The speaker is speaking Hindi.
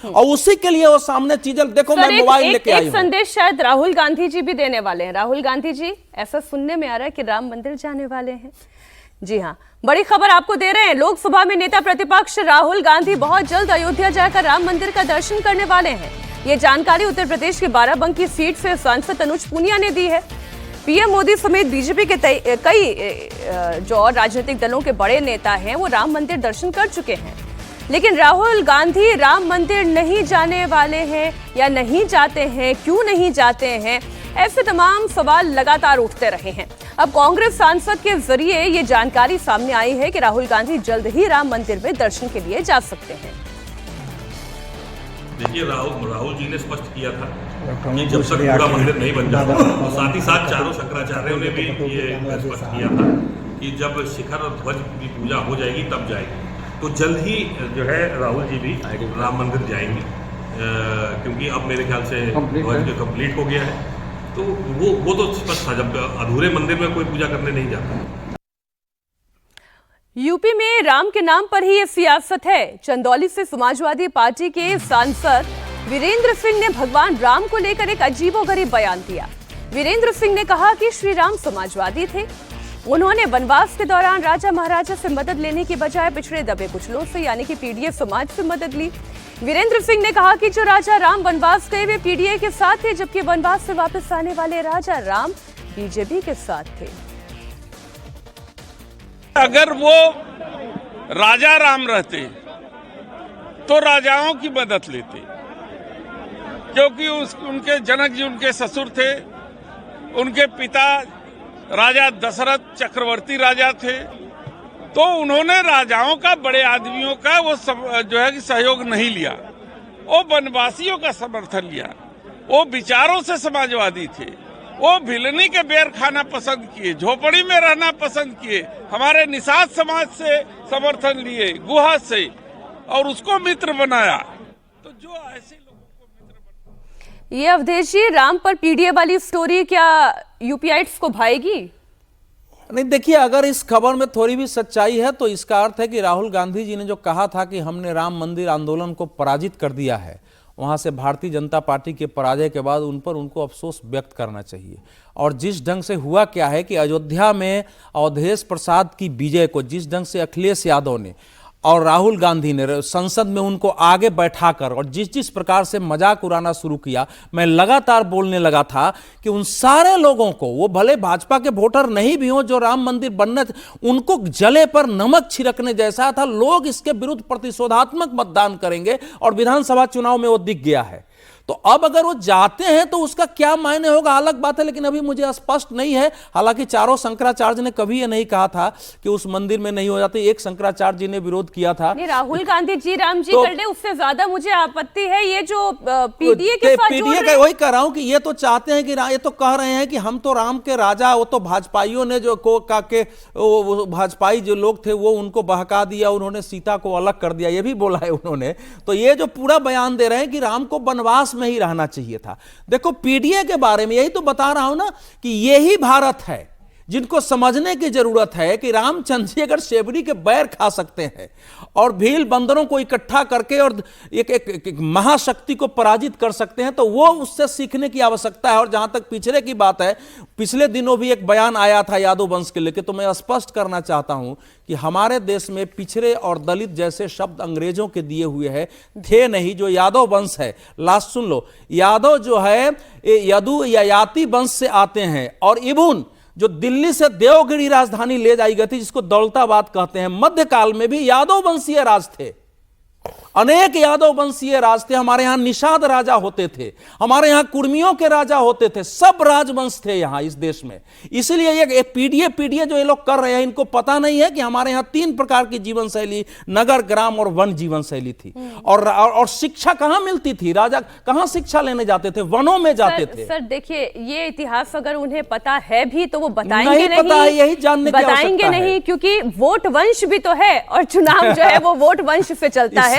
और उसी के लिए वो सामने चीजें देखो। मैं मोबाइल लेके आई हूं। संदेश शायद राहुल गांधी जी भी देने वाले हैं। राहुल गांधी जी, ऐसा सुनने में आ रहा है कि राम मंदिर जाने वाले हैं। जी हाँ, बड़ी खबर आपको दे रहे हैं। लोकसभा में नेता प्रतिपक्ष राहुल गांधी बहुत जल्द अयोध्या जाकर राम मंदिर का दर्शन करने वाले हैं। ये जानकारी उत्तर प्रदेश की बाराबंकी सीट से सांसद तनुज पुनिया ने दी है। पीएम मोदी समेत बीजेपी के कई जो और राजनीतिक दलों के बड़े नेता हैं वो राम मंदिर दर्शन कर चुके हैं, लेकिन राहुल गांधी राम मंदिर नहीं जाने वाले हैं या नहीं जाते हैं, क्यों नहीं जाते हैं, ऐसे तमाम सवाल लगातार उठते रहे हैं। अब कांग्रेस सांसद के जरिए ये जानकारी सामने आई है कि राहुल गांधी जल्द ही राम मंदिर में दर्शन के लिए जा सकते हैं। देखिए, राहुल जी ने स्पष्ट किया था कि जब तक पूरा मंदिर नहीं बन जाता, और साथ ही साथ चारों शंकराचार्यों ने भी ये स्पष्ट किया था कि जब शिखर और ध्वज की पूजा हो जाएगी तब जाएगी। तो जल्द ही जो है राहुल जी भी राम मंदिर जाएंगे, क्योंकि अब मेरे ख्याल से ध्वज जो कंप्लीट हो गया है। तो वो तो स्पष्ट था, जब अधूरे मंदिर में कोई पूजा करने नहीं जाता। यूपी में राम के नाम पर ही ये सियासत है। चंदौली से समाजवादी पार्टी के सांसद वीरेंद्र सिंह ने भगवान राम को लेकर एक अजीबोगरीब बयान दिया। वीरेंद्र सिंह ने कहा कि श्री राम समाजवादी थे। उन्होंने वनवास के दौरान राजा महाराजा से मदद लेने की बजाय पिछड़े दबे कुचलों से यानी कि पीडीए समाज से मदद ली। वीरेंद्र सिंह ने कहा कि जो राजा राम वनवास गए वे पीडीए के साथ थे, जबकि वनवास से वापस आने वाले राजा राम बीजेपी के साथ थे। अगर वो राजा राम रहते तो राजाओं की मदद लेते, क्योंकि उनके जनक जी उनके ससुर थे, उनके पिता राजा दशरथ चक्रवर्ती राजा थे, तो उन्होंने राजाओं का, बड़े आदमियों का वो जो है कि सहयोग नहीं लिया। वो वनवासियों का समर्थन लिया। वो विचारों से समाजवादी थे। वो भिलनी के बेर खाना पसंद किए, झोपड़ी में रहना पसंद किए, हमारे निषाद समाज से समर्थन लिए, गुहा से, और उसको मित्र बनाया। तो जो ऐसे लोगों को मित्र बनाया। ये अवधेश जी, राम पर पीडीए वाली स्टोरी क्या यूपीआइट्स को भाएगी? नहीं, देखिए, अगर इस खबर में थोड़ी भी सच्चाई है तो इसका अर्थ है कि राहुल गांधी जी ने जो कहा था कि हमने राम मंदिर आंदोलन को पराजित कर दिया है, वहाँ से भारतीय जनता पार्टी के पराजय के बाद उनको अफसोस व्यक्त करना चाहिए। और जिस ढंग से हुआ क्या है कि अयोध्या में अवधेश प्रसाद की विजय को जिस ढंग से अखिलेश यादव ने और राहुल गांधी ने संसद में उनको आगे बैठाकर और जिस प्रकार से मजाक उड़ाना शुरू किया, मैं लगातार बोलने लगा था कि उन सारे लोगों को, वो भले भाजपा के वोटर नहीं भी हों, जो राम मंदिर बनने, उनको जले पर नमक छिड़कने जैसा था। लोग इसके विरुद्ध प्रतिशोधात्मक मतदान करेंगे और विधानसभा चुनाव में वो दिख गया है। तो अब अगर वो जाते हैं तो उसका क्या मायने होगा अलग बात है, लेकिन अभी मुझे स्पष्ट नहीं है। हालांकि चारों शंकराचार्य ने कभी ये नहीं कहा था कि उस मंदिर में नहीं हो जाते। एक शंकराचार्य जी ने विरोध किया था। नहीं, राहुल गांधी जी राम जी कर ले, उससे ज्यादा मुझे आपत्ति है ये जो पीडीए के साथ जोड़ रहे हैं। वही कह रहा हूं कि ये तो चाहते हैं कि ये तो कह रहे हैं कि हम तो राम के राजा, वो तो भाजपाइयों ने जो भाजपाई जो लोग थे वो उनको बहका दिया, उन्होंने सीता को अलग कर दिया, ये भी बोला है उन्होंने। तो ये जो पूरा बयान दे रहे हैं कि राम को वनवास में ही रहना चाहिए था। देखो, पीडीए के बारे में यही तो बता रहा हूं ना कि यही भारत है जिनको समझने की जरूरत है कि रामचंद्र जी अगर शेबरी के बैर खा सकते हैं और भील बंदरों को इकट्ठा करके और एक महाशक्ति को पराजित कर सकते हैं, तो वो उससे सीखने की आवश्यकता है। और जहां तक पिछड़े की बात है, पिछले दिनों भी एक बयान आया था यादव वंश के लेकर, तो मैं स्पष्ट करना चाहता हूं कि हमारे देश में पिछड़े और दलित जैसे शब्द अंग्रेजों के दिए हुए हैं, थे नहीं। जो यादव वंश है, लास्ट सुन लो, यादव जो है यदु या याति वंश से आते हैं, और इबुन जो दिल्ली से देवगिरी राजधानी ले जाई गई थी, जिसको दौलताबाद कहते हैं, मध्यकाल में भी यादव वंशीय राज थे। अनेक यादव वंशीय राज थे। हमारे यहां निषाद राजा होते थे, हमारे यहां कुर्मियों के राजा होते थे, सब राजवंश थे यहां इस देश में। इसलिए ये पीडीए जो ये लोग कर रहे हैं, इनको पता नहीं है कि हमारे यहां 3 प्रकार की जीवन शैली, नगर, ग्राम और वन जीवन शैली थी। और शिक्षा कहां मिलती थी? राजा कहां शिक्षा लेने जाते थे? वनों में जाते थे। सर देखिए, ये इतिहास अगर उन्हें पता है भी तो वो बताएंगे नहीं, पता है, यही जानने की बताएंगे नहीं, क्योंकि वोट वंश भी तो है और चुनाव जो है वो वोट वंश से चलता है।